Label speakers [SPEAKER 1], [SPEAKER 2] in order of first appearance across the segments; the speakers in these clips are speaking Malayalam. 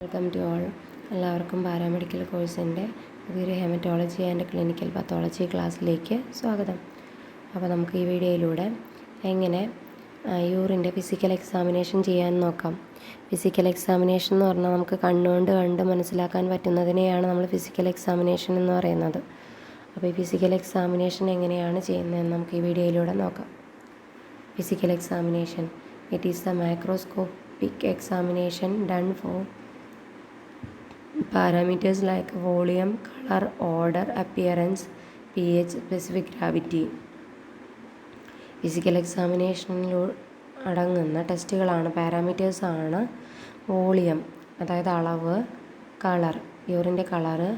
[SPEAKER 1] Welcome to all. എല്ലാവർക്കും പാരാമെഡിക്കൽ കോഴ്സിൻ്റെ പുതിയൊരു ഹെമറ്റോളജി ആൻഡ് ക്ലിനിക്കൽ പത്തോളജി ക്ലാസ്സിലേക്ക് സ്വാഗതം. അപ്പോൾ നമുക്ക് ഈ വീഡിയോയിലൂടെ എങ്ങനെ യൂറിൻ്റെ ഫിസിക്കൽ എക്സാമിനേഷൻ ചെയ്യാൻ നോക്കാം. ഫിസിക്കൽ എക്സാമിനേഷൻ എന്ന് പറഞ്ഞാൽ നമുക്ക് കണ്ണുകൊണ്ട് കണ്ട് മനസ്സിലാക്കാൻ പറ്റുന്നതിനെയാണ് നമ്മൾ ഫിസിക്കൽ എക്സാമിനേഷൻ എന്ന് പറയുന്നത്. അപ്പോൾ ഈ ഫിസിക്കൽ എക്സാമിനേഷൻ എങ്ങനെയാണ് ചെയ്യുന്നതെന്ന് നമുക്ക് ഈ വീഡിയോയിലൂടെ നോക്കാം. Physical examination, it is the macroscopic examination done for parameters like volume, color, odor, appearance, pH, specific gravity. Physical എക്സാമിനേഷനിൽ അടങ്ങുന്ന ടെസ്റ്റുകളാണ്, പാരാമീറ്റേഴ്സാണ് വോളിയം, അതായത് അളവ്, കളർ, യൂറിൻ്റെ കളറ്,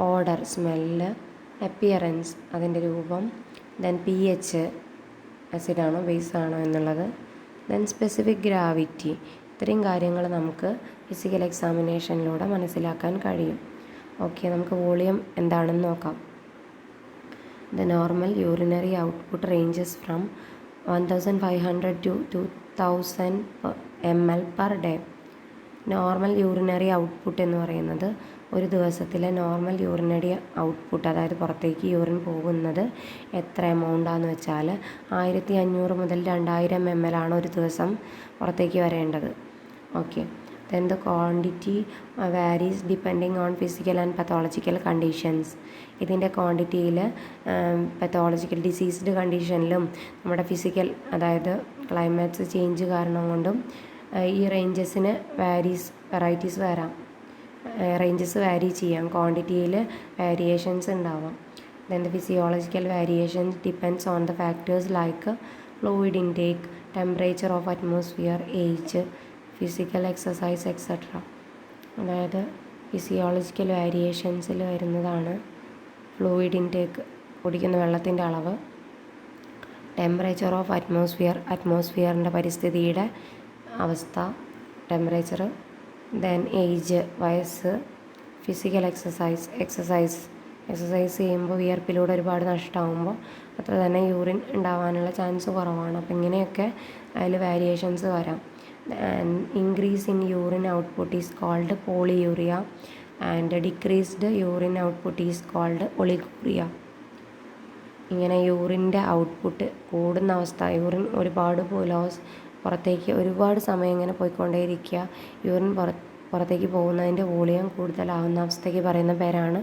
[SPEAKER 1] ഓഡർ, സ്മെല്ല്, അപ്പിയറൻസ്, അതിൻ്റെ രൂപം, ദെൻ പി എച്ച്, ആസിഡാണോ ബേസാണോ എന്നുള്ളത്, ദെൻ സ്പെസിഫിക് ഗ്രാവിറ്റി. ഇത്രയും കാര്യങ്ങൾ നമുക്ക് ഫിസിക്കൽ എക്സാമിനേഷനിലൂടെ മനസ്സിലാക്കാൻ കഴിയും. ഓക്കെ, നമുക്ക് വോളിയം എന്താണെന്ന് നോക്കാം. The normal urinary output ranges from 1500 to 2000 ml per day. Normal urinary output എന്ന് പറയുന്നത് ഒരു ദിവസത്തിലെ നോർമൽ യൂറിനറി ഔട്ട്പുട്ട്, അതായത് പുറത്തേക്ക് യൂറിൻ പോകുന്നത് എത്ര എമൗണ്ടാന്ന് വെച്ചാൽ 1500 മുതൽ 2000 ml ആണ് ഒരു ദിവസം പുറത്തേക്ക് വരേണ്ടത്. Okay, then the quantity varies depending on physical and pathological conditions. ഇതിൻ്റെ ക്വാണ്ടിറ്റിയിൽ പത്തോളജിക്കൽ ഡിസീസ്ഡ് കണ്ടീഷനിലും നമ്മുടെ ഫിസിക്കൽ, അതായത് ക്ലൈമാറ്റ്സ് ചേഞ്ച് കാരണം കൊണ്ടും ഈ റേഞ്ചസിന് വെറൈറ്റീസ് വരാം, റേഞ്ചസ് വാരി ചെയ്യാം, ക്വാണ്ടിറ്റിയിൽ വേരിയേഷൻസ് ഉണ്ടാവാം. Then the physiological variations depends on the factors like fluid intake, temperature of atmosphere, age, physical exercise etcetera. അതായത് ഫിസിയോളജിക്കൽ വേരിയേഷൻസിൽ വരുന്നതാണ് ഫ്ലൂയിഡ് ഇൻടേക്ക്, കുടിക്കുന്ന വെള്ളത്തിൻ്റെ അളവ്, ടെമ്പറേച്ചർ ഓഫ് അറ്റ്മോസ്ഫിയർ, അറ്റ്മോസ്ഫിയറിൻ്റെ പരിസ്ഥിതിയുടെ അവസ്ഥ, ടെമ്പറേച്ചർ, ദെൻ ഏജ്, വയസ്സ്, ഫിസിക്കൽ എക്സസൈസ് ചെയ്യുമ്പോൾ വിയർപ്പിലൂടെ ഒരുപാട് നഷ്ടമാകുമ്പോൾ അത്ര തന്നെ യൂറിൻ ഉണ്ടാവാനുള്ള ചാൻസ് കുറവാണ്. അപ്പോൾ ഇങ്ങനെയൊക്കെ അതിൽ വേരിയേഷൻസ് വരാം. Increase in urine output is called polyuria and decreased urine output is called oliguria. ഇങ്ങനെ യൂറിൻ്റെ ഔട്ട്പുട്ട് കൂടുന്ന അവസ്ഥ, യൂറിൻ ഒരുപാട് പുറത്തേക്ക് ഒരുപാട് സമയം ഇങ്ങനെ പോയിക്കൊണ്ടേയിരിക്കുക, യൂറിൻ പുറത്തേക്ക് പോകുന്നതിൻ്റെ വോളിയം കൂടുതലാവുന്ന അവസ്ഥയ്ക്ക് പറയുന്ന പേരാണ്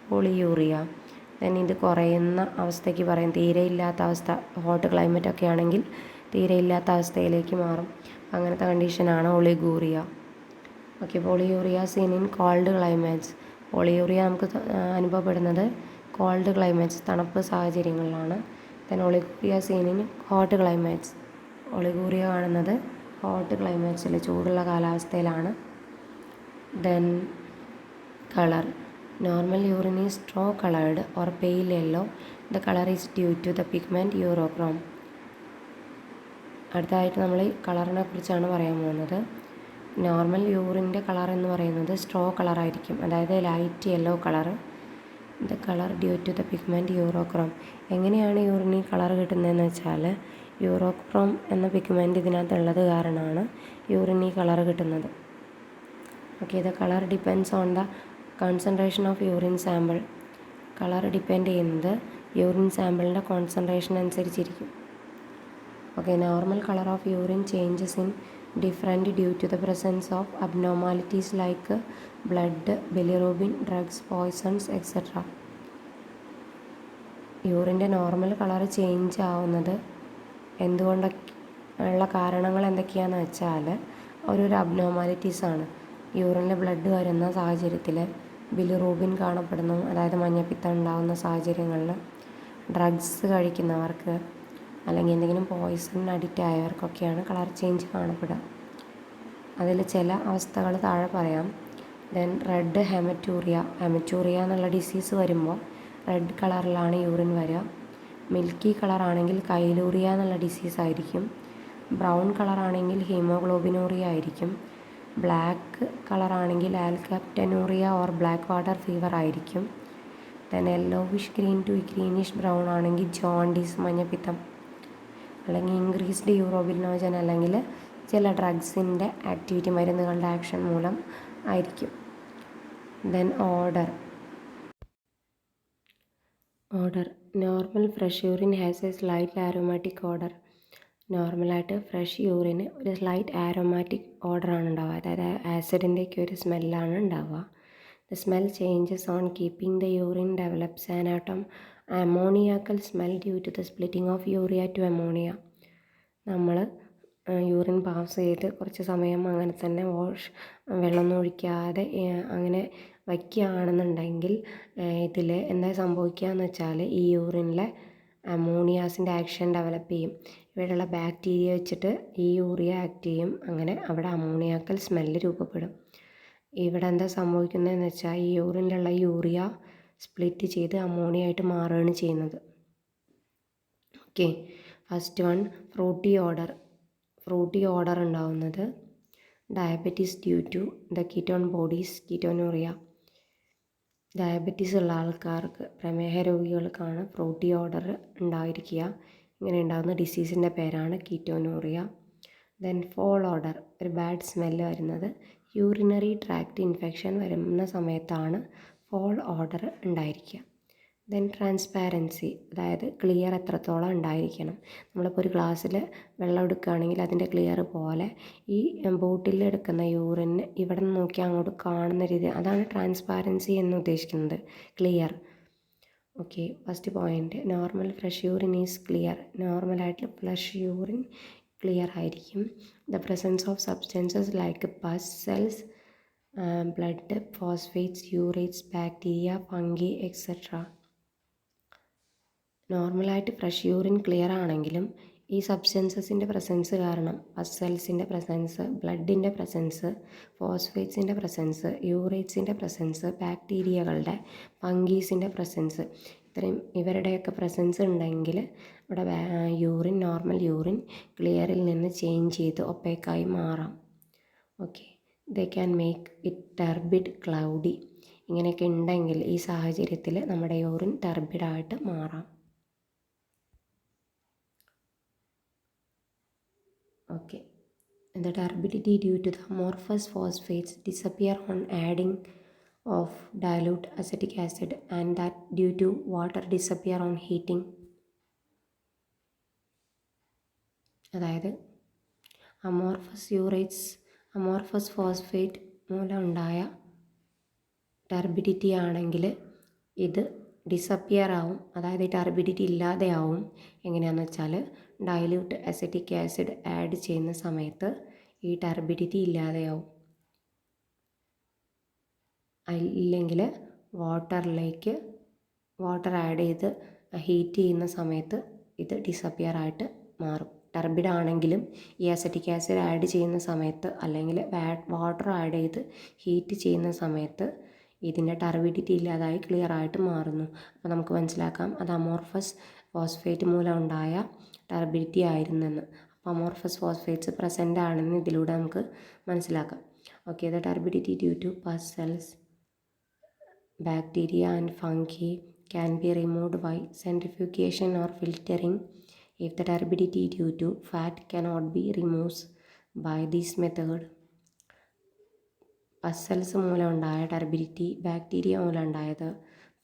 [SPEAKER 1] പോളിയൂറിയ. ദെൻ ഇത് കുറയുന്ന അവസ്ഥയ്ക്ക് പറയും തീരെ ഇല്ലാത്ത അവസ്ഥ, ഹോട്ട് ക്ലൈമറ്റ് ഒക്കെ ആണെങ്കിൽ തീരെ ഇല്ലാത്ത അവസ്ഥയിലേക്ക് മാറും. അങ്ങനത്തെ കണ്ടീഷനാണ് oliguria. Okay, polyuria seen in cold climates. Polyuria നമുക്ക് അനുഭവപ്പെടുന്നത് കോൾഡ് ക്ലൈമാറ്റ്സ്, തണുപ്പ് സാഹചര്യങ്ങളിലാണ്. Then oliguria seen in hot climates. Oliguria കാണുന്നത് ഹോട്ട് ക്ലൈമാറ്റ്സിൽ, ചൂടുള്ള കാലാവസ്ഥയിലാണ്. Then colour. Normal urine is straw coloured or pale yellow. The colour is due to the pigment urochrome. അടുത്തതായിട്ട് നമ്മൾ കളറിനെ കുറിച്ചാണ് പറയാൻ പോകുന്നത്. നോർമൽ യൂറിൻ്റെ കളർ എന്ന് പറയുന്നത് സ്ട്രോ കളറായിരിക്കും, അതായത് light yellow colour. The colour due to the pigment urochrome. എങ്ങനെയാണ് യൂറിന് ഈ കളർ കിട്ടുന്നതെന്ന് വെച്ചാൽ യൂറോക്രോം എന്ന പിഗ്മെൻറ്റ് ഇതിനകത്തുള്ളത് കാരണമാണ് യൂറിന് ഈ കളർ കിട്ടുന്നത്. Okay, the colour depends on the concentration of urine sample. Colour depend ചെയ്യുന്നത് യൂറിൻ സാമ്പിളിൻ്റെ കോൺസെൻട്രേഷൻ അനുസരിച്ചിരിക്കും. Okay, normal color of urine changes in different due to the presence of abnormalities like blood, bilirubin, drugs, poisons, etc. യൂറിൻ്റെ നോർമൽ കളർ ചേഞ്ച് ആവുന്നത് എന്തുകൊണ്ടുള്ള കാരണങ്ങൾ എന്തൊക്കെയാണെന്ന് വെച്ചാൽ ഓരോരോ അബ്നോർമാലിറ്റീസാണ്. യൂറിനിൽ ബ്ലഡ് വരുന്ന സാഹചര്യത്തിൽ ബിലിറൂബിൻ കാണപ്പെടുന്നു, അതായത് മഞ്ഞപ്പിത്തം ഉണ്ടാകുന്ന സാഹചര്യങ്ങളിൽ, ഡ്രഗ്സ് കഴിക്കുന്നവർക്ക് അല്ലെങ്കിൽ എന്തെങ്കിലും പോയിസൺ അഡിക്റ്റ് ആയവർക്കൊക്കെയാണ് കളർ ചേഞ്ച് കാണപ്പെടുക. അതിൽ ചില അവസ്ഥകൾ താഴെ പറയാം. ദെൻ റെഡ് ഹെമറ്റൂറിയ എന്നുള്ള ഡിസീസ് വരുമ്പോൾ റെഡ് കളറിലാണ് യൂറിൻ വരിക. മിൽക്കി കളറാണെങ്കിൽ കൈലൂറിയ എന്നുള്ള ഡിസീസ് ആയിരിക്കും. ബ്രൗൺ കളറാണെങ്കിൽ ഹീമോഗ്ലോബിനൂറിയ ആയിരിക്കും. ബ്ലാക്ക് കളറാണെങ്കിൽ alkaptonuria or black water fever ആയിരിക്കും. Then yellowish green to greenish brown ആണെങ്കിൽ ജോണ്ടിസ്, മഞ്ഞപ്പിത്തം. അല്ലെങ്കിൽ ഇൻക്രീസ്ഡ് യൂറോബിലിനോജൻ, അല്ലെങ്കിൽ ചില ഡ്രഗ്സിൻ്റെ ആക്ടിവിറ്റി, മരുന്നുകളുടെ ആക്ഷൻ മൂലം ആയിരിക്കും. Then odour. Normal fresh urine has a slight aromatic odour. നോർമലായിട്ട് ഫ്രഷ് യൂറിന് ഒരു സ്ലൈറ്റ് ആരോമാറ്റിക് ഓർഡറാണ് ഉണ്ടാവുക, അതായത് ആസിഡിൻ്റെയൊക്കെ ഒരു സ്മെല്ലാണ് ഉണ്ടാവുക. The smell changes on keeping the urine develops an ammoniacal smell due to the splitting of urea to ammonia. നമ്മൾ യൂറിൻ പാസ് ചെയ്ത് കുറച്ച് സമയം അങ്ങനെ തന്നെ വെള്ളമൊന്നും ഒഴിക്കാതെ അങ്ങനെ വയ്ക്കുകയാണെന്നുണ്ടെങ്കിൽ ഇതിൽ എന്താ സംഭവിക്കുക എന്ന് വെച്ചാൽ ഈ യൂറിനിലെ അമോണിയാസിൻ്റെ ആക്ഷൻ ഡെവലപ്പ് ചെയ്യും. ഇവിടെയുള്ള ബാക്ടീരിയ വെച്ചിട്ട് ഈ യൂറിയ ആക്ട് ചെയ്യും. അങ്ങനെ അവിടെ അമോണിയാക്കൽ സ്മെല്ല് രൂപപ്പെടും. ഇവിടെ എന്താ സംഭവിക്കുന്നതെന്ന് വെച്ചാൽ ഈ യൂറിനിലുള്ള യൂറിയ സ്പ്ലിറ്റ് ചെയ്ത് അമോണിയ ആയിട്ട് മാറുകയാണ് ചെയ്യുന്നത്. Okay, first one fruity odour ഉണ്ടാവുന്നത് diabetes due to the ketone bodies ketonuria. Diabetes ഉള്ള ആൾക്കാർക്ക്, പ്രമേഹ രോഗികൾക്കാണ് ഫ്രൂട്ടി ഓർഡർ ഉണ്ടായിരിക്കുക. ഇങ്ങനെ ഉണ്ടാകുന്ന ഡിസീസിൻ്റെ പേരാണ് കീറ്റോനൂറിയ. ദെൻ ഫോൾ ഓർഡർ, ഒരു ബാഡ് സ്മെല്ല് വരുന്നത് യൂറിനറി ട്രാക്റ്റ് ഇൻഫെക്ഷൻ വരുന്ന സമയത്താണ് ഫോൾ ഓർഡർ ഉണ്ടായിരിക്കുക. ദെൻ ട്രാൻസ്പാരൻസി, അതായത് ക്ലിയർ എത്രത്തോളം ഉണ്ടായിരിക്കണം. നമ്മളിപ്പോൾ ഒരു ഗ്ലാസ്സിൽ വെള്ളം എടുക്കുകയാണെങ്കിൽ അതിൻ്റെ ക്ലിയർ പോലെ ഈ ബോട്ടിൽ എടുക്കുന്ന യൂറിന് ഇവിടെ നിന്ന് നോക്കി അങ്ങോട്ട് കാണുന്ന രീതി, അതാണ് ട്രാൻസ്പാരൻസി എന്ന് ഉദ്ദേശിക്കുന്നത്, clear. Okay, first point, normal fresh urine is clear. നോർമലായിട്ട് ഫ്രഷ് യൂറിൻ ക്ലിയർ ആയിരിക്കും. The presence of substances like pus cells, blood, phosphates, urates, bacteria, fungi etcetera. നോർമലായിട്ട് ഫ്രഷ് യൂറിൻ ക്ലിയർ ആണെങ്കിലും ഈ സബ്സ്റ്റൻസസിൻ്റെ പ്രസൻസ് കാരണം, പസ് സെൽസിൻ്റെ പ്രസൻസ്, ബ്ലഡിൻ്റെ പ്രസൻസ്, ഫോസ്ഫേറ്റ്സിൻ്റെ പ്രസൻസ്, യൂറേറ്റ്സിൻ്റെ പ്രസൻസ്, ബാക്ടീരിയകളുടെ, ഫംഗീസിൻ്റെ പ്രസൻസ്, ഇവരുടെയൊക്കെ പ്രസൻസ് ഉണ്ടെങ്കിൽ ഇവിടെ നോർമൽ യൂറിൻ ക്ലിയറിൽ നിന്ന് ചേഞ്ച് ചെയ്ത് ഒപ്പേക്കായി മാറാം. Okay, they can make it turbid, cloudy. ഇങ്ങനെയൊക്കെ ഉണ്ടെങ്കിൽ ഈ സാഹചര്യത്തിൽ നമ്മുടെ യൂറിൻ ടർബിഡായിട്ട് മാറാം. Okay, the turbidity due to the amorphous phosphates disappear on adding of dilute acetic acid, and that due to water disappear on heating. അതായത് അമോർഫസ് ഫോസ്ഫേറ്റ് മൂലം ഉണ്ടായ ടർബിഡിറ്റി ആണെങ്കിൽ ഇത് ഡിസപ്പിയർ ആവും, അതായത് ടർബിഡിറ്റി ഇല്ലാതെയാവും. എങ്ങനെയാണെന്ന് വെച്ചാൽ ഡൈല്യൂട്ട് അസറ്റിക് ആസിഡ് ആഡ് ചെയ്യുന്ന സമയത്ത് ഈ ടർബിഡിറ്റി ഇല്ലാതെയാവും. ഇല്ലെങ്കിൽ വാട്ടർ ആഡ് ചെയ്ത് ഹീറ്റ് ചെയ്യുന്ന സമയത്ത് ഇത് ഡിസപ്പിയർ ആയിട്ട് മാറും. ടർബിഡ് ആണെങ്കിലും ഈ അസറ്റിക് ആസിഡ് ആഡ് ചെയ്യുന്ന സമയത്ത് അല്ലെങ്കിൽ വാട്ടർ ആഡ് ചെയ്ത് ഹീറ്റ് ചെയ്യുന്ന സമയത്ത് ഇതിൻ്റെ ടർബിഡിറ്റി ഇല്ലാതായി ക്ലിയർ ആയിട്ട് മാറുന്നു. അപ്പോൾ നമുക്ക് മനസ്സിലാക്കാം അത് അമോർഫസ് ഫോസ്ഫേറ്റ് മൂലം ഉണ്ടായ ടർബിഡിറ്റി ആയിരുന്നെന്ന്. അപ്പോൾ അമോർഫസ് ഫോസ്ഫേറ്റ്സ് പ്രസൻ്റ് ആണെന്ന് ഇതിലൂടെ നമുക്ക് മനസ്സിലാക്കാം. Okay, the turbidity due to pus cells, bacteria and fungi can be removed by centrifugation or filtering. If the turbidity due to fat cannot be removed by this method, pus cells മൂലം ഉണ്ടായ ടർബിഡിറ്റി, ബാക്ടീരിയ മൂലം ഉണ്ടായത്,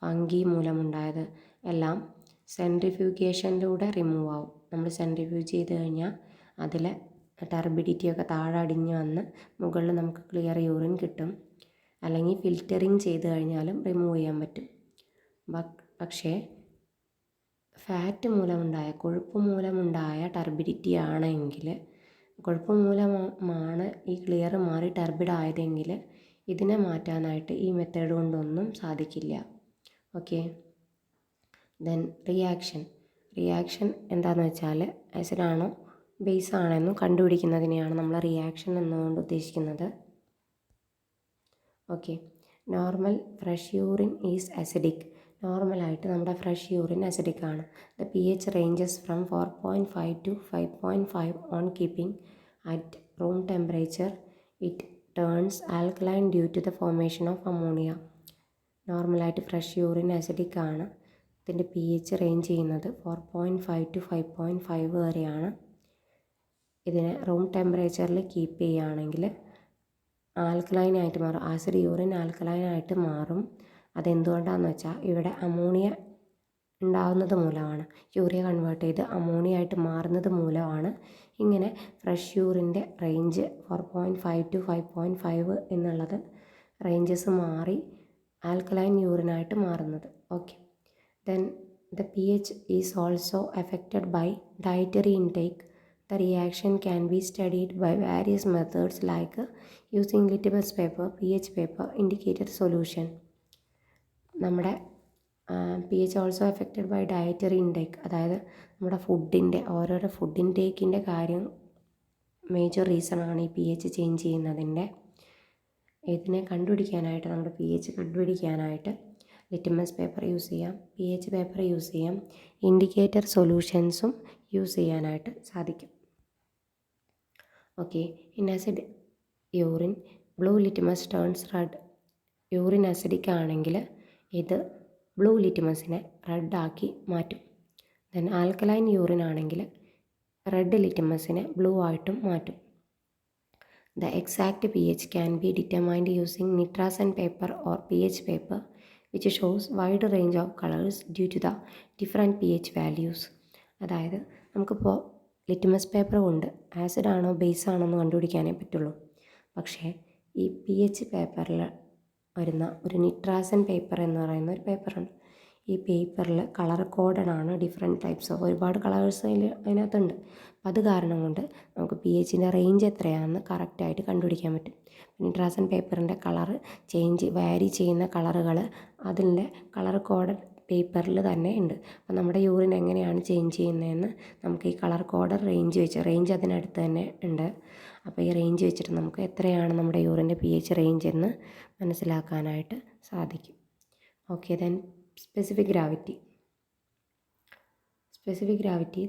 [SPEAKER 1] ഫംഗി മൂലമുണ്ടായത് എല്ലാം സെൻട്രിഫ്യൂഗേഷനിലൂടെ റിമൂവ് ആവും. നമ്മൾ സെൻട്രിഫ്യൂഗ് ചെയ്ത് കഴിഞ്ഞാൽ അതിലെ ടർബിഡിറ്റിയൊക്കെ താഴെ അടിഞ്ഞ് വന്ന് മുകളിൽ നമുക്ക് ക്ലിയർ യൂറിൻ കിട്ടും. അല്ലെങ്കിൽ ഫിൽറ്ററിങ് ചെയ്ത് കഴിഞ്ഞാലും റിമൂവ് ചെയ്യാൻ പറ്റും. പക്ഷേ ഫാറ്റ് മൂലമുണ്ടായ, കൊഴുപ്പ് മൂലമുണ്ടായ ടർബിഡിറ്റി ആണെങ്കിൽ, കൊഴുപ്പ് മൂലമാണ് ഈ ക്ലിയർ മാറി ടർബിഡ് ആയതെങ്കിൽ ഇതിനെ മാറ്റാനായിട്ട് ഈ മെത്തേഡ് കൊണ്ടൊന്നും സാധിക്കില്ല. ഓക്കെ, ദെൻ റിയാക്ഷൻ എന്താണെന്ന് വെച്ചാൽ ആസിഡാണോ ബേസ് ആണെന്നും കണ്ടുപിടിക്കുന്നതിനെയാണ് നമ്മൾ റിയാക്ഷൻ എന്നുകൊണ്ട് ഉദ്ദേശിക്കുന്നത്. Okay, normal fresh urine is acidic. നോർമലായിട്ട് നമ്മുടെ ഫ്രഷ് യൂറിൻ അസിഡിക് ആണ്. The pH ranges from 4.5 to 5.5 on keeping at room temperature. It turns alkaline due to the formation of ammonia. നോർമലായിട്ട് ഫ്രഷ് യൂറിൻ അസിഡിക് ആണ്. ഇതിൻ്റെ pH റേഞ്ച് ചെയ്യുന്നത് 4.5 to 5.5 വരെയാണ്. ഇതിനെ റൂം ടെമ്പറേച്ചറിൽ കീപ്പ് ചെയ്യുകയാണെങ്കിൽ ആൽക്കലൈനായിട്ട് മാറും. ആസിഡ് യൂറിൻ ആൽക്കലൈനായിട്ട് മാറും. അതെന്തുകൊണ്ടാണെന്ന് വെച്ചാൽ ഇവിടെ അമോണിയ ഉണ്ടാവുന്നത് മൂലമാണ്. യൂറിയ കൺവേർട്ട് ചെയ്ത് അമോണിയ ആയിട്ട് മാറുന്നത് മൂലമാണ് ഇങ്ങനെ ഫ്രഷ് യൂറിൻ്റെ റേഞ്ച് 4.5 to 5.5 എന്നുള്ളത് റേഞ്ചസ് മാറി ആൽക്കലൈൻ യൂറിനായിട്ട് മാറുന്നത്. Okay, then the pH is also affected by dietary intake. The reaction can be studied by various methods like using litmus paper, pH paper, indicator solution. നമ്മുടെ pH also affected by dietary intake, അതായത് നമ്മുടെ ഫുഡിൻ്റെ ഓരോരോ ഫുഡ് ഇൻടേക്കിൻ്റെ കാര്യം മേജർ റീസണാണ് ഈ pH ചേഞ്ച് ചെയ്യുന്നതിൻ്റെ. ഇതിനെ കണ്ടുപിടിക്കാനായിട്ട് നമ്മുടെ pH കണ്ടുപിടിക്കാനായിട്ട് ലിറ്റ്മസ് പേപ്പർ യൂസ് ചെയ്യാം, pH പേപ്പർ യൂസ് ചെയ്യാം, ഇൻഡിക്കേറ്റർ സൊല്യൂഷൻസും യൂസ് ചെയ്യാനായിട്ട് സാധിക്കും. Okay, in acid urine blue litmus turns red. Urine acidic ആണെങ്കിൽ ഇത് ബ്ലൂ ലിറ്റ്മസിനെ റെഡാക്കി മാറ്റും. ദെൻ ആൽക്കലൈൻ യൂറിൻ ആണെങ്കിൽ റെഡ് ലിറ്റ്മസിനെ ബ്ലൂ ആയിട്ടും മാറ്റും. The exact pH can be determined using nitrazine paper or pH paper which shows wide range of colors due to the different pH values. അതായത് നമുക്കിപ്പോൾ ലിറ്റ്മസ് പേപ്പർ കൊണ്ട് ആസിഡാണോ ബേസ് ആണോ എന്ന് കണ്ടുപിടിക്കാനേ പറ്റുള്ളൂ. പക്ഷേ ഈ pH പേപ്പറിൽ വരുന്ന ഒരു നിട്രാസൻ പേപ്പർ എന്ന് പറയുന്ന ഒരു പേപ്പറുണ്ട്. ഈ പേപ്പറിൽ കളർ കോഡഡ് ആണ്, ഡിഫറെൻറ്റ് ടൈപ്സ് ഓഫ് ഒരുപാട് കളേഴ്സ് അതിനകത്തുണ്ട്. അപ്പം അത് കാരണം കൊണ്ട് നമുക്ക് pHൻ്റെ റേഞ്ച് എത്രയാണെന്ന് കറക്റ്റായിട്ട് കണ്ടുപിടിക്കാൻ പറ്റും. നിട്രാസൻ പേപ്പറിൻ്റെ കളറ് വാരി ചെയ്യുന്ന കളറുകൾ അതിൻ്റെ കളർ കോഡഡ് പേപ്പറിൽ തന്നെ ഉണ്ട്. അപ്പം നമ്മുടെ യൂറിൻ എങ്ങനെയാണ് ചേഞ്ച് ചെയ്യുന്നതെന്ന് നമുക്ക് ഈ കളർ കോഡഡ് റേഞ്ച് അതിനടുത്ത് തന്നെ ഉണ്ട്. അപ്പോൾ ഈ റേഞ്ച് വെച്ചിട്ട് നമുക്ക് എത്രയാണ് നമ്മുടെ യൂറിൻ്റെ pH റേഞ്ച് എന്ന് മനസ്സിലാക്കാനായിട്ട് സാധിക്കും. Okay, then specific gravity.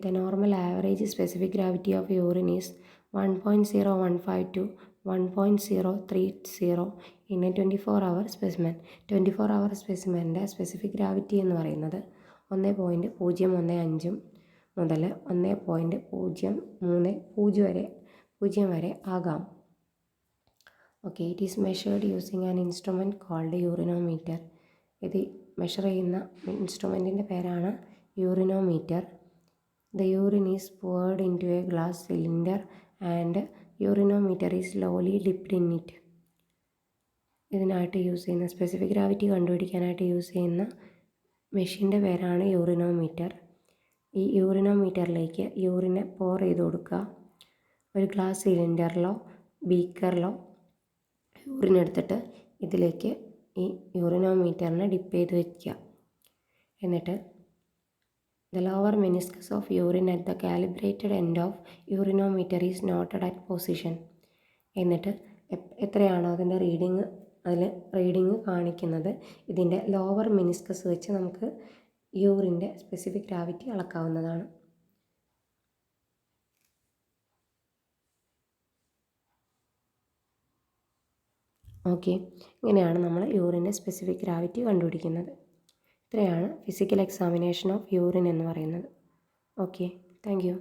[SPEAKER 1] The normal average specific gravity of urine is 1.015 to 1.030 in a 24-hour specimen. 24-hour specimenൻ്റെ സ്പെസിഫിക് ഗ്രാവിറ്റി എന്ന് പറയുന്നത് 1.015 മുതൽ 1.030 വരെ ആകാം. Okay, it is measured using an instrument called urinometer. ഇത് മെഷർ ചെയ്യുന്ന ഇൻസ്ട്രുമെൻറ്റിൻ്റെ പേരാണ് urinometer. The urine is poured into a glass cylinder and urinometer is slowly dipped in it. ഇതിനായിട്ട് യൂസ് ചെയ്യുന്ന സ്പെസിഫിക് ഗ്രാവിറ്റി കണ്ടുപിടിക്കാനായിട്ട് യൂസ് ചെയ്യുന്ന മെഷീൻ്റെ പേരാണ് യൂറിനോമീറ്റർ. ഈ യൂറിനോമീറ്ററിലേക്ക് യൂറിനെ പോർ ചെയ്ത് കൊടുക്കുക. ഒരു ഗ്ലാസ് സിലിണ്ടറിലോ ബീക്കറിലോ യൂറിൻ എടുത്തിട്ട് ഇതിലേക്ക് ഈ യൂറിനോമീറ്ററിനെ ഡിപ്പ് ചെയ്ത് വയ്ക്കുക. എന്നിട്ട് the lower meniscus of urine at the calibrated end of urinometer is noted at position. എന്നിട്ട് എത്രയാണോ അതിൻ്റെ റീഡിങ് കാണിക്കുന്നത് ഇതിൻ്റെ ലോവർ മെനിസ്കസ് വെച്ച് നമുക്ക് യൂറിൻ്റെ സ്പെസിഫിക് ഗ്രാവിറ്റി അളക്കാവുന്നതാണ്. ഓക്കെ, ഇങ്ങനെയാണ് നമ്മൾ യൂറിൻ്റെ സ്പെസിഫിക് ഗ്രാവിറ്റി കണ്ടുപിടിക്കുന്നത്. ഇത്രയാണ് ഫിസിക്കൽ എക്സാമിനേഷൻ ഓഫ് യൂറിൻ എന്ന് പറയുന്നത്. Okay, thank you.